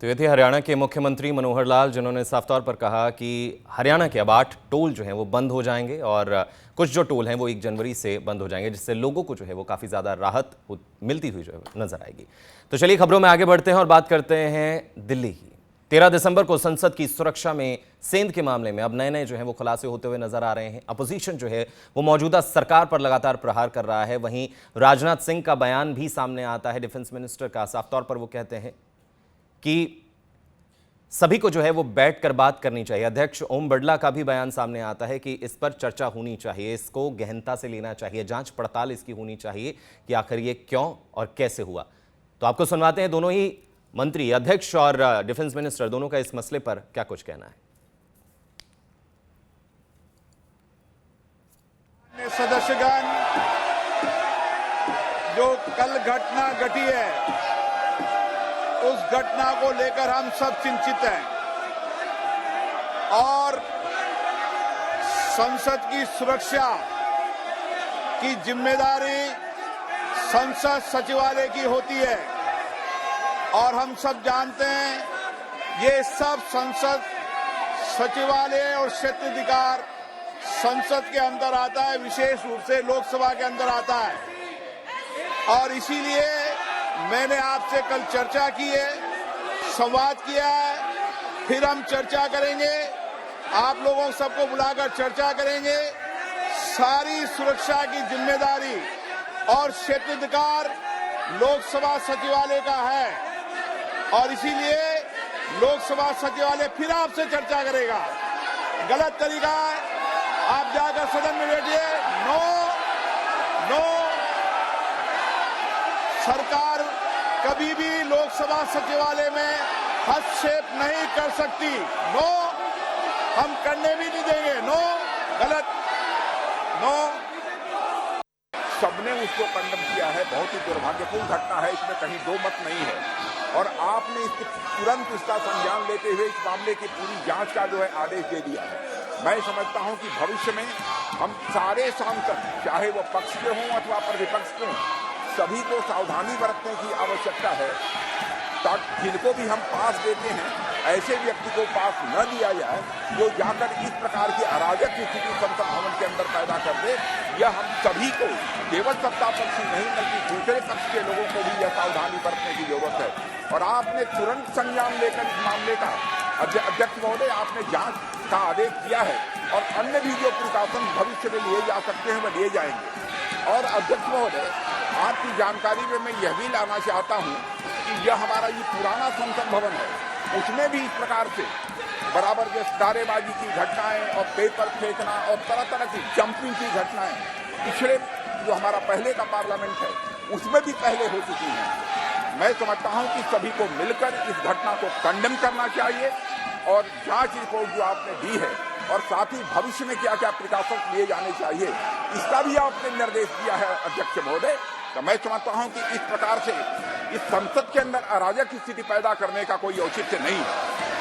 तो ये थे हरियाणा के मुख्यमंत्री मनोहर लाल, जिन्होंने साफ तौर पर कहा कि हरियाणा के अब 8 टोल जो हैं वो बंद हो जाएंगे और कुछ जो टोल हैं वो 1 जनवरी से बंद हो जाएंगे, जिससे लोगों को जो है वो काफ़ी ज़्यादा राहत मिलती हुई जो है नजर आएगी। तो चलिए खबरों में आगे बढ़ते हैं और बात करते हैं दिल्ली की। 13 दिसंबर को संसद की सुरक्षा में सेंध के मामले में अब नए जो है वो खुलासे होते हुए नजर आ रहे हैं। अपोजिशन जो है वो मौजूदा सरकार पर लगातार प्रहार कर रहा है। वहीं राजनाथ सिंह का बयान भी सामने आता है, डिफेंस मिनिस्टर का। साफ तौर पर वो कहते हैं कि सभी को जो है वो बैठकर बात करनी चाहिए। अध्यक्ष ओम बिरला का भी बयान सामने आता है कि इस पर चर्चा होनी चाहिए, इसको गहनता से लेना चाहिए, जांच पड़ताल इसकी होनी चाहिए कि आखिर ये क्यों और कैसे हुआ। तो आपको सुनवाते हैं दोनों ही मंत्री, अध्यक्ष और डिफेंस मिनिस्टर, दोनों का इस मसले पर क्या कुछ कहना है। सदस्यगण, जो कल घटना घटी है उस घटना को लेकर हम सब चिंतित हैं और संसद की सुरक्षा की जिम्मेदारी संसद सचिवालय की होती है और हम सब जानते हैं ये सब संसद सचिवालय और क्षेत्राधिकार संसद के अंदर आता है, विशेष रूप से लोकसभा के अंदर आता है। और इसीलिए मैंने आपसे कल चर्चा की है, संवाद किया है, फिर हम चर्चा करेंगे, आप लोगों सबको बुलाकर चर्चा करेंगे। सारी सुरक्षा की जिम्मेदारी और क्षेत्राधिकार लोकसभा सचिवालय का है और इसीलिए लोकसभा सचिवालय फिर आपसे चर्चा करेगा। गलत तरीका है, आप जाकर सदन में बैठिए। नो, सरकार कभी भी लोकसभा सचिवालय में हस्तक्षेप नहीं कर सकती। नो, हम करने भी नहीं देंगे। नो, गलत, नो। सबने उसको कंडम किया है, बहुत ही दुर्भाग्यपूर्ण घटना है, इसमें कहीं दो मत नहीं है। और आपने इसको तुरंत इसका संज्ञान लेते हुए इस मामले की पूरी जांच का जो है आदेश दे दिया है। मैं समझता हूं कि भविष्य में हम सारे सांसद, चाहे वो पक्ष के हों अथवा प्रतिपक्ष के हों, सभी को सावधानी बरतने की आवश्यकता है ताकि जिनको भी हम पास देते हैं ऐसे व्यक्ति को पास न दिया जाए जो जाकर इस प्रकार की अराजक स्थिति संसद भवन के अंदर पैदा कर दे। यह हम सभी को, केवल सत्ता पक्ष ही नहीं बल्कि दूसरे पक्ष के लोगों को भी यह सावधानी बरतने की जरूरत है। और आपने तुरंत संज्ञान लेकर इस मामले का, अध्यक्ष महोदय, आपने जांच का आदेश किया है और अन्य भी जो प्रिकॉशन भविष्य में लिए जा सकते हैं वह लिए जाएंगे। और अध्यक्ष महोदय, आपकी जानकारी में मैं यह भी लाना चाहता हूं कि यह हमारा ये पुराना संसद भवन है, उसमें भी इस प्रकार से बराबर जो नारेबाजी की घटनाएं और पेपर फेंकना और तरह तरह की जंपिंग की घटनाएं पिछले जो हमारा पहले का पार्लियामेंट है उसमें भी पहले हो चुकी हैं। मैं समझता हूं कि सभी को मिलकर इस घटना को कंडेम करना चाहिए और जांच रिपोर्ट जो आपने दी है और साथ ही भविष्य में क्या क्या प्रिकॉशंस लिए जाने चाहिए इसका भी आपने निर्देश दिया है अध्यक्ष महोदय। तो मैं समझता हूं कि इस प्रकार से इस संसद के अंदर अराजक स्थिति पैदा करने का कोई औचित्य नहीं है।